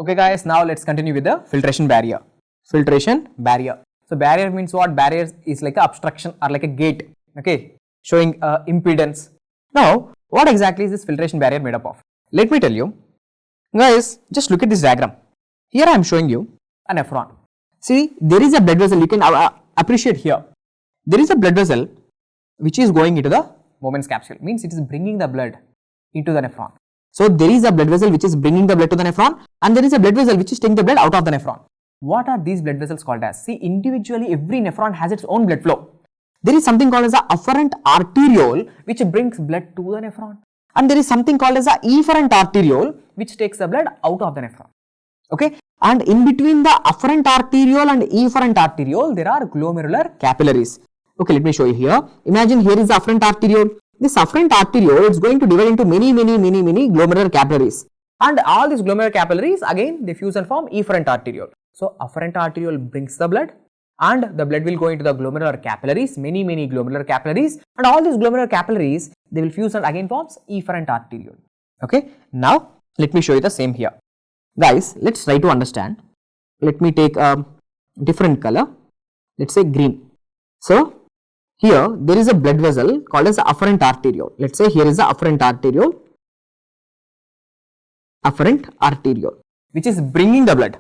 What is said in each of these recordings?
Okay guys, now let's continue with the filtration barrier. Filtration barrier. So barrier means what? Barrier is like an obstruction or like a gate, okay, showing impedance. Now, what exactly is this filtration barrier made up of? Let me tell you. Guys, just look at this diagram. Here I am showing you a nephron. See, there is a blood vessel. You can appreciate here. There is a blood vessel which is going into the Bowman's capsule. Means it is bringing the blood into the nephron. So there is a blood vessel which is bringing the blood to the nephron, and there is a blood vessel which is taking the blood out of the nephron. What are these blood vessels called as? See, individually every nephron has its own blood flow. There is something called as the afferent arteriole which brings blood to the nephron, and there is something called as the efferent arteriole which takes the blood out of the nephron. Okay, and in between the afferent arteriole and efferent arteriole there are glomerular capillaries. Okay, let me show you here. Imagine here is the afferent arteriole. This afferent arteriole is going to divide into many glomerular capillaries, and all these glomerular capillaries again they fuse and form efferent arteriole. So afferent arteriole brings the blood, and the blood will go into the glomerular capillaries, many glomerular capillaries, and all these glomerular capillaries they will fuse and again forms efferent arteriole. Okay, now let me show you the same here. Guys, let's try to understand. Let me take a different color, let's say green. So here there is a blood vessel called as the afferent arteriole. Let's say here is the afferent arteriole, which is bringing the blood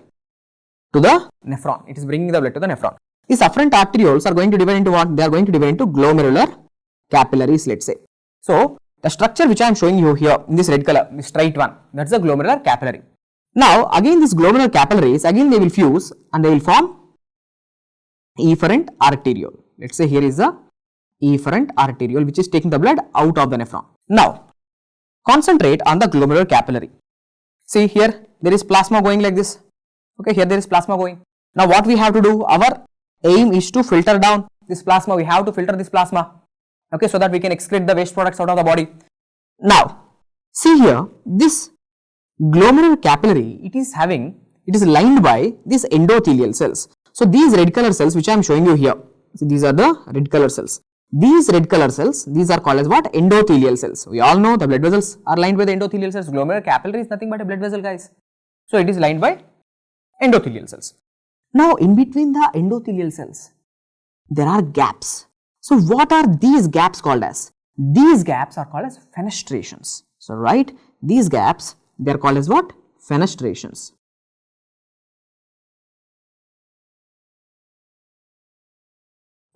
to the nephron. It is bringing the blood to the nephron. These afferent arterioles are going to divide into what? They are going to divide into glomerular capillaries, let's say. So the structure which I am showing you here in this red color, this straight one, that's the glomerular capillary. Now again these glomerular capillaries, again they will fuse and they will form efferent arteriole. Let's say here is the efferent arteriole which is taking the blood out of the nephron. Now concentrate on the glomerular capillary. See here there is plasma going like this. Okay, here there is plasma going. Now what we have to do? Our aim is to filter down this plasma. We have to filter this plasma. Okay, so that we can excrete the waste products out of the body. Now see here, this glomerular capillary, it is lined by these endothelial cells. So these red color cells which I am showing you here, see, these are the red color cells. These red color cells, these are called as what? Endothelial cells. We all know the blood vessels are lined by the endothelial cells. Glomerular capillary is nothing but a blood vessel, guys. So it is lined by endothelial cells. Now in between the endothelial cells there are gaps. So what are these gaps called as? These gaps are called as fenestrations. So right, these gaps they are called as what? Fenestrations.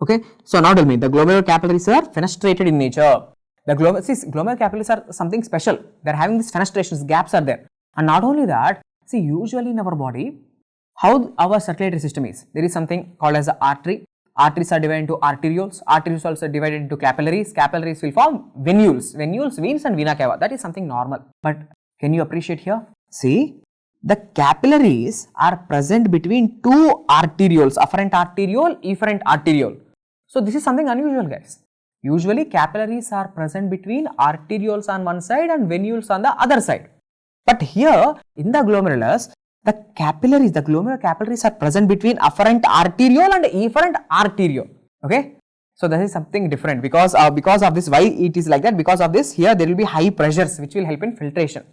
Okay, so now tell me, the glomerular capillaries are fenestrated in nature. The glomerular capillaries are something special. They are having these fenestrations, gaps are there. And not only that, see, usually in our body, how our circulatory system is, there is something called as the artery. Arteries are divided into arterioles. Arterioles also divided into capillaries. Capillaries will form venules. Venules, veins and vena cava. That is something normal. But can you appreciate here? See, the capillaries are present between two arterioles, afferent arteriole, efferent arteriole. So this is something unusual, guys. Usually capillaries are present between arterioles on one side and venules on the other side. But here in the glomerulus, the glomerular capillaries are present between afferent arteriole and efferent arteriole. Okay. So this is something different because of this. Why it is like that? Because of this, here there will be high pressures which will help in filtration.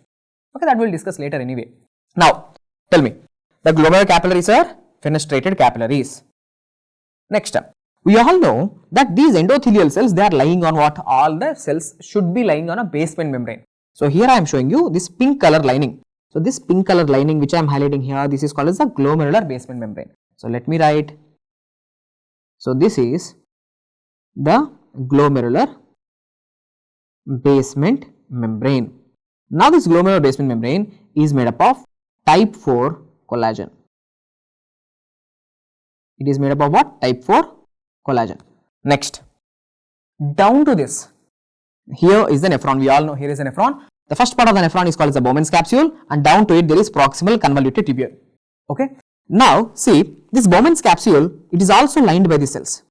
Okay, that we will discuss later anyway. Now tell me, the glomerular capillaries are fenestrated capillaries. Next step. We all know that these endothelial cells, they are lying on what? All the cells should be lying on a basement membrane. So here I am showing you this pink color lining. So this pink color lining which I am highlighting here, this is called as the glomerular basement membrane. So let me write. So this is the glomerular basement membrane. Now this glomerular basement membrane is made up of type 4 collagen. It is made up of what? Type 4 collagen. Next, down to this, here is the nephron. We all know here is the nephron. The first part of the nephron is called as the Bowman's capsule, and down to it there is proximal convoluted tubule. Okay. Now see, this Bowman's capsule, it is also lined by the cells.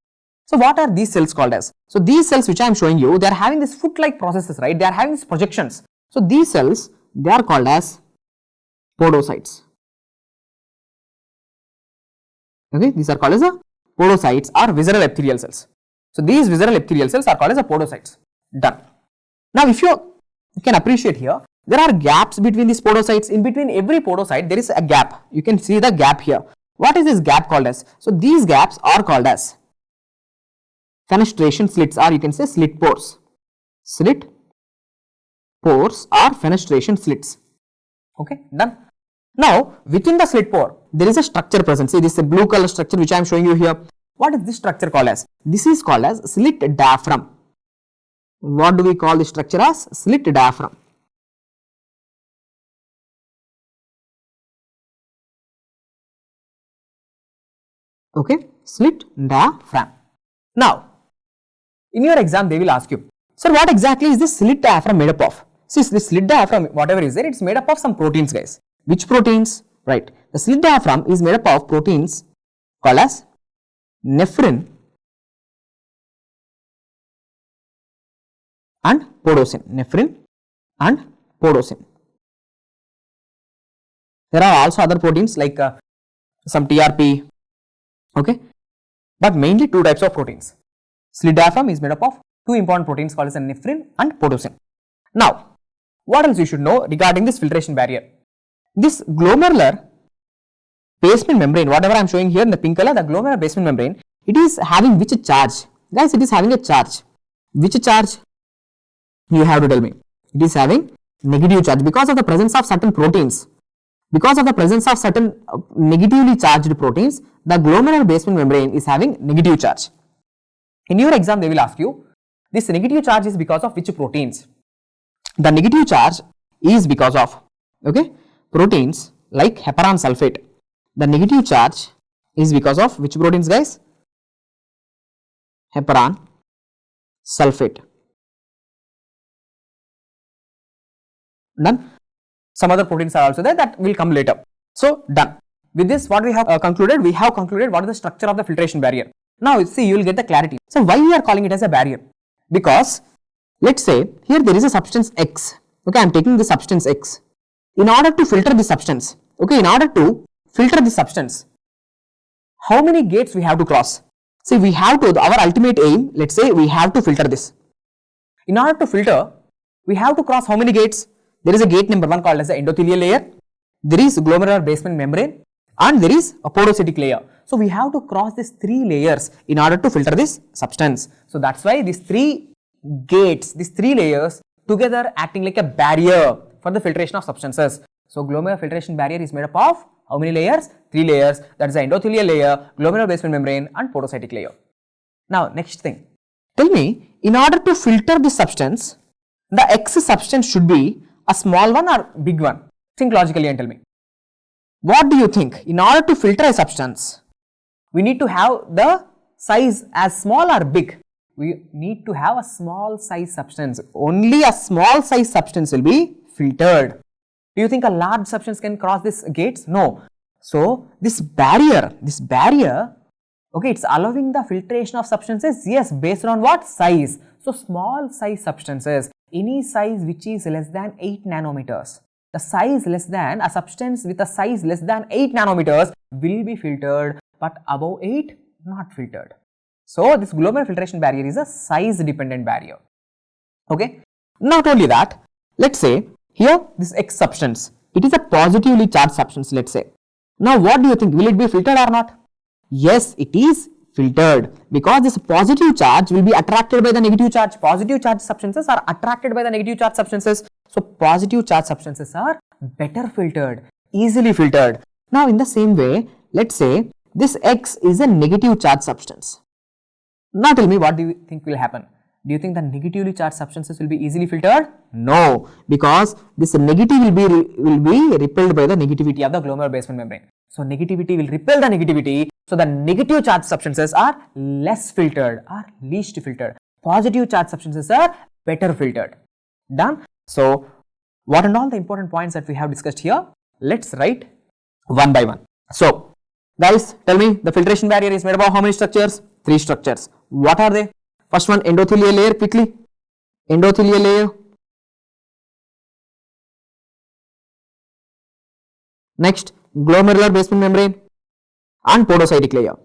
So what are these cells called as? So these cells which I am showing you, they are having this foot-like processes, right? They are having these projections. So these cells, they are called as podocytes. Okay, these are called as the podocytes or visceral epithelial cells. So these visceral epithelial cells are called as the podocytes. Done. Now if you can appreciate here, there are gaps between these podocytes. In between every podocyte, there is a gap. You can see the gap here. What is this gap called as? So these gaps are called as fenestration slits, or you can say slit pores. Slit pores or fenestration slits. Okay, done. Now, within the slit pore, there is a structure present. See, this is a blue color structure which I am showing you here. What is this structure called as? This is called as slit diaphragm. What do we call this structure as? Slit diaphragm. Okay, slit diaphragm. Now, in your exam, they will ask you, sir, what exactly is this slit diaphragm made up of? See, this slit diaphragm, whatever is there, it's made up of some proteins, guys. Which proteins? Right. The slit diaphragm is made up of proteins called as nephrin and podocin. Nephrin and podocin. There are also other proteins like some TRP. Okay. But mainly two types of proteins. Slit diaphragm is made up of two important proteins called as nephrin and podocin. Now, what else you should know regarding this filtration barrier? This glomerular basement membrane, whatever I am showing here in the pink color, the glomerular basement membrane, it is having which charge? Guys, it is having a charge. Which charge? You have to tell me. It is having negative charge because of the presence of certain proteins. Because of the presence of certain negatively charged proteins, the glomerular basement membrane is having negative charge. In your exam, they will ask you, this negative charge is because of which proteins? The negative charge is because of, okay, proteins like heparan sulfate. The negative charge is because of which proteins, guys? Heparan sulfate. Done. Some other proteins are also there that will come later. So, done. With this, what we have concluded? We have concluded what is the structure of the filtration barrier. Now, see, you will get the clarity. So, why we are calling it as a barrier? Because, let's say, here there is a substance X. Okay, I am taking the substance X. In order to filter this substance, okay, in order to filter this substance, how many gates we have to cross? See, we have to, our ultimate aim, let's say, we have to filter this. In order to filter, we have to cross how many gates? There is a gate number 1 called as the endothelial layer. There is glomerular basement membrane and there is a podocytic layer. So, we have to cross these 3 layers in order to filter this substance. So, that's why these 3 gates, these 3 layers together acting like a barrier for the filtration of substances. So, glomerular filtration barrier is made up of how many layers? 3 layers. That is the endothelial layer, glomerular basement membrane and podocytic layer. Now, next thing. Tell me, in order to filter this substance, the X substance should be a small one or big one? Think logically and tell me. What do you think? In order to filter a substance, we need to have the size as small or big? We need to have a small size substance. Only a small size substance will be filtered. Do you think a large substance can cross these gates? No. So, this barrier, okay, it's allowing the filtration of substances, yes, based on what? Size. So, small size substances, any size which is less than 8 nanometers. The size less than, a substance with a size less than 8 nanometers will be filtered, but above 8, not filtered. So, this glomerular filtration barrier is a size dependent barrier. Okay. Not only that, let's say, here this X substance, it is a positively charged substance, let's say. Now, what do you think? Will it be filtered or not? Yes, it is filtered because this positive charge will be attracted by the negative charge. Positive charge substances are attracted by the negative charge substances. So, positive charge substances are better filtered, easily filtered. Now, in the same way, let's say this X is a negative charge substance. Now, tell me, what do you think will happen? Do you think the negatively charged substances will be easily filtered? No, because this negative will be repelled by the negativity of the glomerular basement membrane. So, negativity will repel the negativity. So, the negative charged substances are less filtered or least filtered. Positive charged substances are better filtered. Done? So, what and all the important points that we have discussed here? Let's write one by one. So, guys, tell me, the filtration barrier is made up of how many structures? 3 structures. What are they? First one, endothelial layer, quickly. Endothelial layer. Next, glomerular basement membrane and podocytic layer.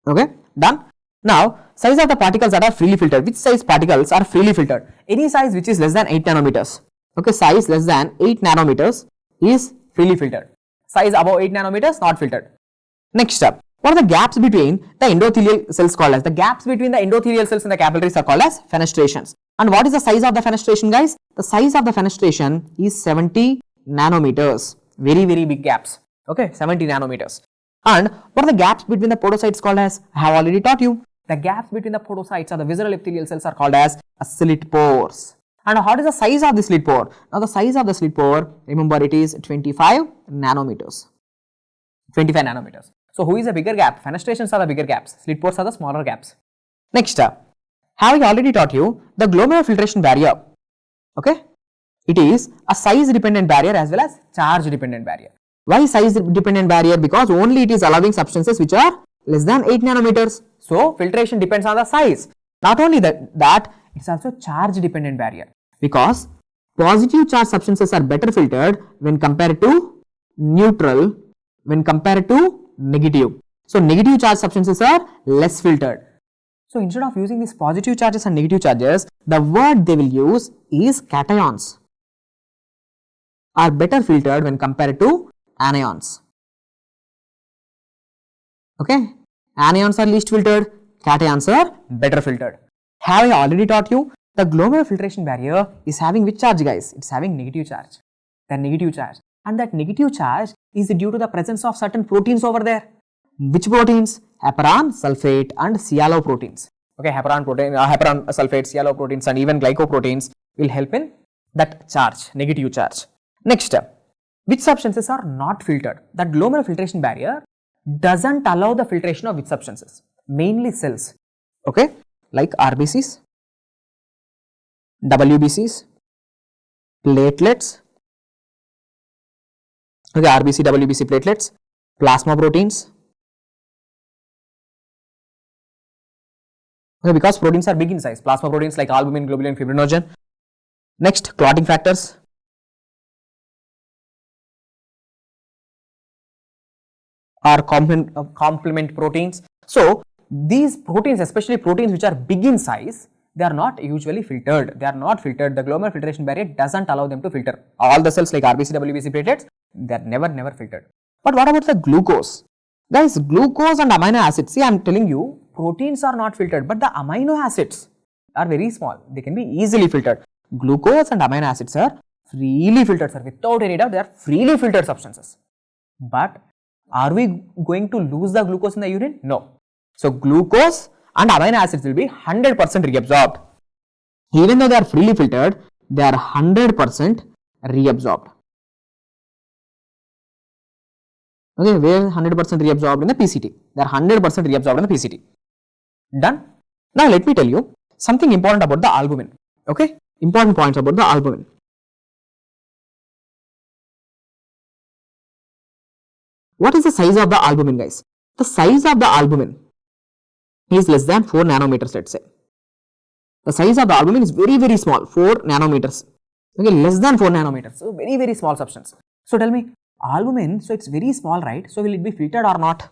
Okay, done. Now, Size of the particles that are freely filtered. Which size particles are freely filtered? Any size which is less than 8 nanometers. Okay, size less than 8 nanometers is freely filtered. Size above 8 nanometers not filtered. Next step. What are the gaps between the endothelial cells called as? The gaps between the endothelial cells and the capillaries are called as fenestrations. And what is the size of the fenestration, guys? The size of the fenestration is 70 nanometers. Very, very big gaps. Okay, 70 nanometers. And what are the gaps between the podocytes called as? I have already taught you. The gaps between the podocytes or the visceral epithelial cells are called as slit pores. And what is the size of the slit pore? Now the size of the slit pore, remember it is 25 nanometers. 25 nanometers. So who is a bigger gap? Fenestrations are the bigger gaps. Slit pores are the smaller gaps. Next up, having already taught you the glomerular filtration barrier. Okay, it is a size dependent barrier as well as charge dependent barrier. Why size dependent barrier? Because only it is allowing substances which are less than 8 nanometers. So filtration depends on the size. Not only that it's also charge dependent barrier, because positive charge substances are better filtered when compared to neutral, when compared to negative. So negative charge substances are less filtered. So instead of using these positive charges and negative charges, the word they will use is cations are better filtered when compared to anions. Okay, anions are least filtered, cations are better filtered. Have I already taught you the glomerular filtration barrier is having which charge, guys? It's having negative charge. The negative charge. And that negative charge is due to the presence of certain proteins over there. Which proteins? Heparan, sulfate and sialoproteins. Okay, heparan sulfate, sialoproteins and even glycoproteins will help in that charge, negative charge. Next step, which substances are not filtered? That glomerular filtration barrier doesn't allow the filtration of which substances? Mainly cells. Okay, like RBCs, WBCs, platelets. Okay, RBC, WBC, platelets, plasma proteins. Okay, because proteins are big in size. Plasma proteins like albumin, globulin, fibrinogen. Next, clotting factors. Are complement proteins. So these proteins, especially proteins which are big in size, they are not usually filtered. They are not filtered. The glomerular filtration barrier doesn't allow them to filter. All the cells like RBC, WBC, platelets, they are never filtered. But what about the glucose? Guys, glucose and amino acids. See, I am telling you, proteins are not filtered, but the amino acids are very small. They can be easily filtered. Glucose and amino acids are freely filtered, sir. Without any doubt, they are freely filtered substances. But are we going to lose the glucose in the urine? No. So glucose and amino acids will be 100% reabsorbed. Even though they are freely filtered, they are 100% reabsorbed. Okay, where 100% reabsorbed in the PCT? They are 100% reabsorbed in the PCT. Done? Now let me tell you something important about the albumin. Okay, important points about the albumin. What is the size of the albumin, guys? The size of the albumin is less than 4 nanometers, let's say. The size of the albumin is very small, 4 nanometers. Okay, less than 4 nanometers. So very small substance. So tell me, albumin, so it's very small, right? So will it be filtered or not?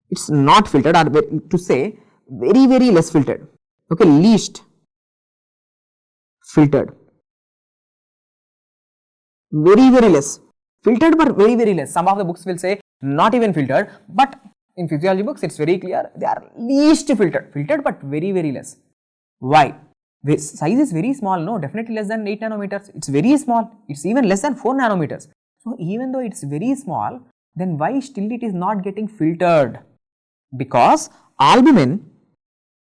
It's not filtered, or to say very less filtered. Okay, least filtered. Very less. Filtered but very less. Some of the books will say not even filtered, but in physiology books it's very clear they are least filtered. Filtered but very less. Why? The size is very small, no, definitely less than 8 nanometers. It's very small. It's even less than 4 nanometers. So even though it's very small, then why still it is not getting filtered? Because albumin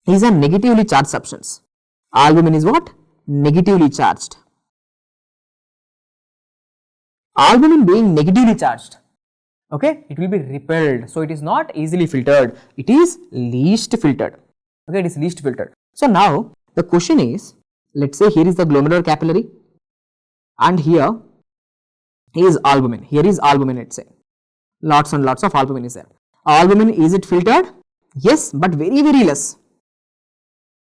is a negatively charged substance. Albumin is what? Negatively charged. Albumin being negatively charged, okay, it will be repelled. So it is not easily filtered. It is least filtered. Okay, it is least filtered. So now the question is, let's say here is the glomerular capillary and here is albumin. Here is albumin, let's say. Lots and lots of albumin is there. Albumin, is it filtered? Yes, but very less.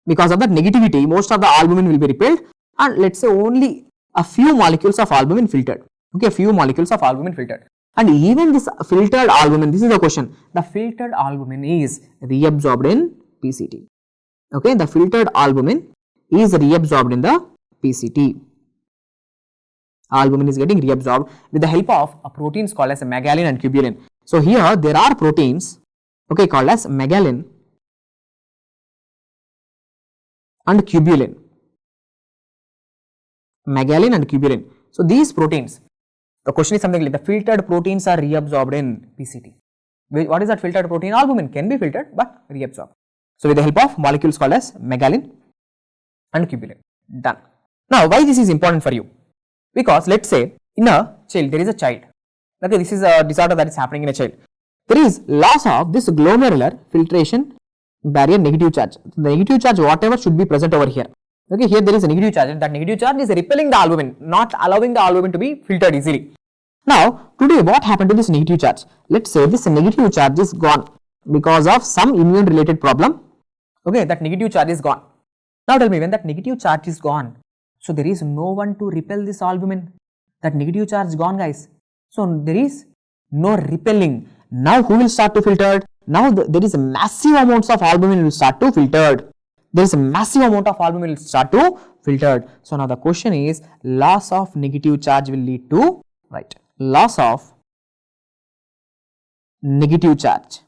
Because of that negativity, most of the albumin will be repelled and let's say only a few molecules of albumin filtered. Okay, a few molecules of albumin filtered. And even this filtered albumin, this is the question, the filtered albumin is reabsorbed in PCT. Okay, the filtered albumin is reabsorbed in the PCT. Albumin is getting reabsorbed with the help of proteins called as megalin and cubulin. So here there are proteins, okay, called as megalin and cubulin. Megalin and cubulin. So these proteins, the question is something like the filtered proteins are reabsorbed in PCT. What is that filtered protein? Albumin can be filtered but reabsorbed. So with the help of molecules called as megalin and cubulin. Done. Now why this is important for you? Because let's say in a child, there is a child. Okay, this is a disorder that is happening in a child. There is loss of this glomerular filtration barrier negative charge. The negative charge whatever should be present over here. Okay, here there is a negative charge and that negative charge is repelling the albumin, not allowing the albumin to be filtered easily. Now, today what happened to this negative charge? Let's say this negative charge is gone because of some immune related problem. Okay, that negative charge is gone. Now tell me, when that negative charge is gone, so there is no one to repel this albumin. That negative charge is gone, guys. So there is no repelling. Now who will start to filter? Now there is a massive amounts of albumin will start to filtered. There is a massive amount of albumin will start to filtered. So now the question is, loss of negative charge will lead to, right, loss of negative charge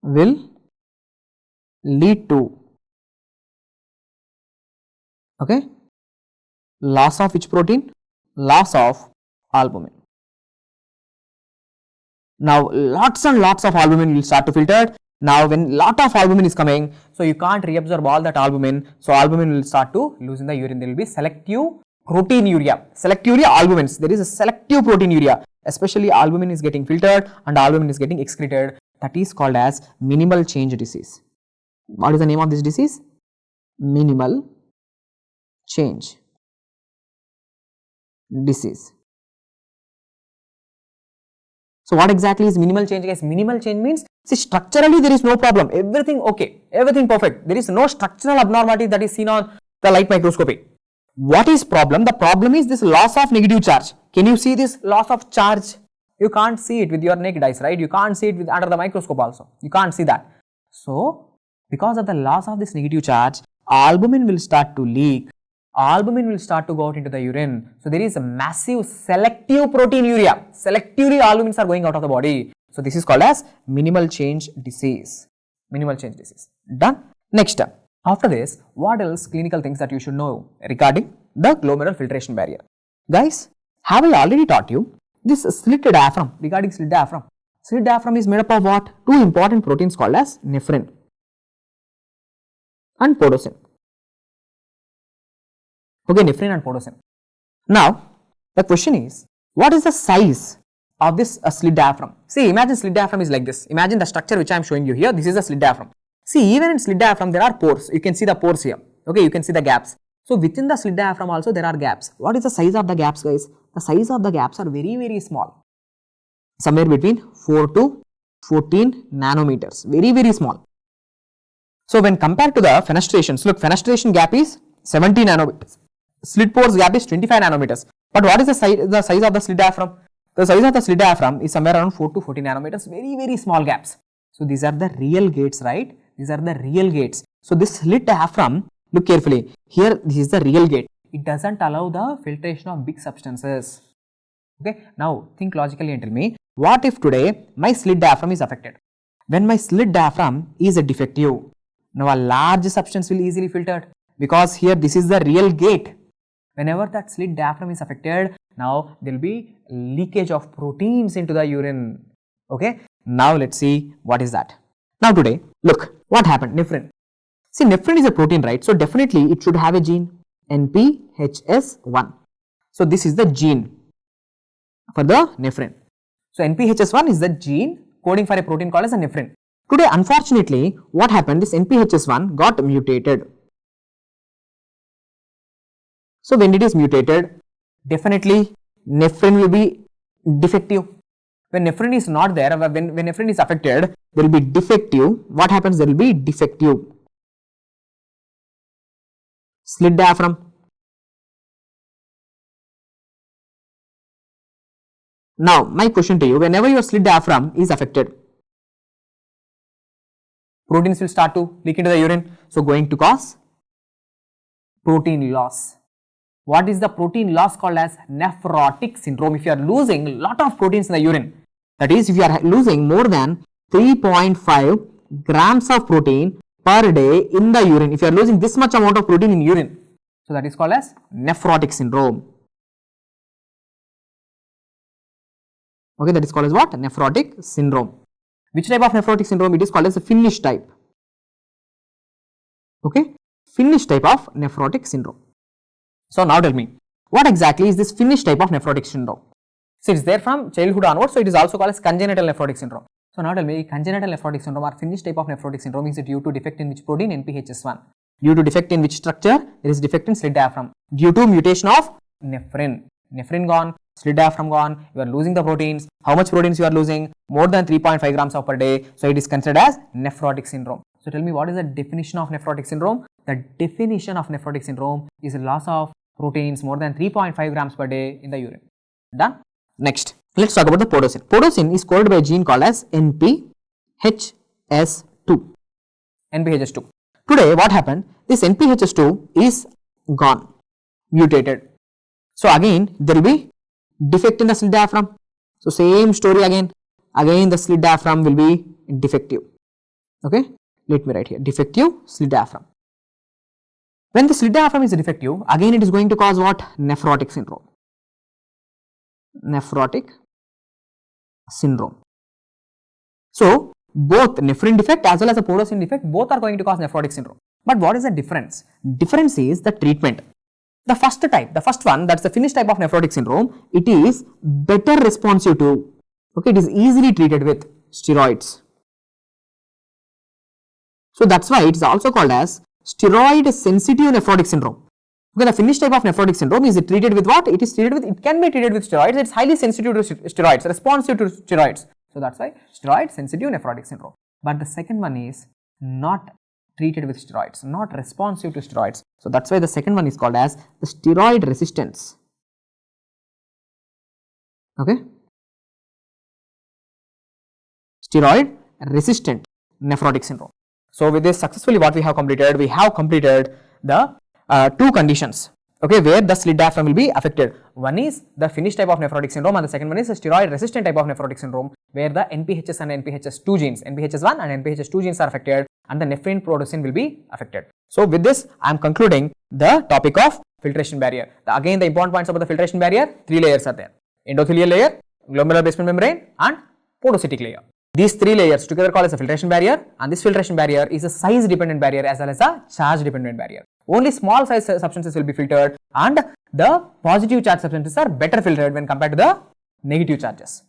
will lead to, okay, loss of which protein? Loss of albumin. Now lots and lots of albumin will start to filter. Now when lot of albumin is coming, so you can't reabsorb all that albumin, so albumin will start to lose in the urine. There will be selective proteinuria. Selectivuria albumins, there is a selective proteinuria, especially albumin is getting filtered and albumin is getting excreted. That is called as minimal change disease. What is the name of this disease? Minimal change disease. So what exactly is minimal change, guys? Minimal change means, see, structurally there is no problem, everything okay, everything perfect. There is no structural abnormality that is seen on the light microscopy. What is problem? The problem is this loss of negative charge. Can you see this loss of charge? You can't see it with your naked eyes, right? You can't see it with under the microscope also. You can't see that. So because of the loss of this negative charge, albumin will start to leak. Albumin will start to go out into the urine. So there is a massive selective proteinuria. Selectively albumins are going out of the body. So this is called as minimal change disease. Minimal change disease. Done. Next, after this, what else clinical things that you should know regarding the glomerular filtration barrier? Guys, have I already taught you this slit diaphragm? Regarding slit diaphragm. Slit diaphragm is made up of what? Two important proteins called as nephrin and podocyte. Okay, nephrin and podocyte. Now, the question is, what is the size of this slit diaphragm? See, imagine slit diaphragm is like this. Imagine the structure which I am showing you here. This is the slit diaphragm. See, even in slit diaphragm, there are pores. You can see the pores here. Okay, you can see the gaps. So, within the slit diaphragm also, there are gaps. What is the size of the gaps, guys? The size of the gaps are very, very small. Somewhere between 4 to 14 nanometers. Very, very small. So, when compared to the fenestrations, look, fenestration gap is 70 nanometers. Slit pores gap is 25 nanometers. But what is the size of the slit diaphragm? The size of the slit diaphragm is somewhere around 4 to 14 nanometers. Very, very small gaps. So these are the real gates, right? These are the real gates. So this slit diaphragm, look carefully. Here, this is the real gate. It doesn't allow the filtration of big substances. Okay. Now think logically and tell me, what if today my slit diaphragm is affected? When my slit diaphragm is a defective, now a large substance will easily filtered, because here this is the real gate. Whenever that slit diaphragm is affected, now there will be leakage of proteins into the urine. Okay. Now let's see what is that. Now today, look what happened. Nephrin. See, nephrin is a protein, right? So definitely it should have a gene NPHS1. So this is the gene for the nephrin. So NPHS1 is the gene coding for a protein called as a nephrin. Today, unfortunately, what happened? This NPHS1 got mutated. So when it is mutated, definitely nephrin will be defective. When nephrin is not there, when nephrin is affected, there will be defective. What happens? There will be defective slit diaphragm. Now, my question to you, whenever your slit diaphragm is affected, proteins will start to leak into the urine. So going to cause protein loss. What is the protein loss called as nephrotic syndrome? If you are losing a lot of proteins in the urine, that is if you are losing more than 3.5 grams of protein per day in the urine, if you are losing this much amount of protein in urine, so that is called as nephrotic syndrome. Okay, that is called as what? Nephrotic syndrome. Which type of nephrotic syndrome? It is called as a Finnish type. Okay, Finnish type of nephrotic syndrome. So now tell me, what exactly is this Finnish type of nephrotic syndrome? So it is there from childhood onwards, so it is also called as congenital nephrotic syndrome. So now tell me, congenital nephrotic syndrome or Finnish type of nephrotic syndrome is due to defect in which protein? NPHS1. Due to defect in which structure? There is defect in slit diaphragm. Due to mutation of nephrin. Nephrin gone, slit diaphragm gone, you are losing the proteins. How much proteins you are losing? More than 3.5 grams of per day. So it is considered as nephrotic syndrome. So tell me, what is the definition of nephrotic syndrome? The definition of nephrotic syndrome is a loss of proteins more than 3.5 grams per day in the urine. Done? Next, let's talk about the podocin. Podocin is coded by a gene called as NPHS2. NPHS2. Today, what happened? This NPHS2 is gone, mutated. So again, there will be defect in the slit diaphragm. So same story again. Again, the slit diaphragm will be defective. Okay, let me write here, defective slit diaphragm. When the slit diaphragm is defective, again it is going to cause what? Nephrotic syndrome. Nephrotic syndrome. So both nephrin defect as well as a podocin defect, both are going to cause nephrotic syndrome. But what is the difference? Difference is the treatment. The first type, the first one, that's the Finnish type of nephrotic syndrome, it is better responsive to, okay, it is easily treated with steroids. So that's why it is also called as steroid sensitive nephrotic syndrome. Okay, the Finnish type of nephrotic syndrome is treated with what? It is treated with, it can be treated with steroids. It's highly sensitive to steroids, responsive to steroids. So that's why steroid sensitive nephrotic syndrome. But the second one is not treated with steroids, not responsive to steroids. So that's why the second one is called as the steroid resistance. Okay, steroid resistant nephrotic syndrome. So with this successfully what we have completed the two conditions, okay, where the slit diaphragm will be affected. One is the Finnish type of nephrotic syndrome and the second one is the steroid resistant type of nephrotic syndrome, where the NPHS and NPHS2 genes, NPHS1 and NPHS2 genes are affected and the nephrin podocin will be affected. So with this I am concluding the topic of filtration barrier. Again, the important points about the filtration barrier, 3 layers are there: endothelial layer, glomerular basement membrane and podocytic layer. These 3 layers together called as a filtration barrier, and this filtration barrier is a size dependent barrier as well as a charge dependent barrier. Only small size substances will be filtered and the positive charge substances are better filtered when compared to the negative charges.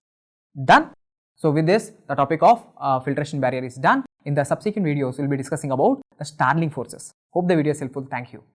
Done? So with this, the topic of filtration barrier is done. In the subsequent videos, we will be discussing about the Starling forces. Hope the video is helpful. Thank you.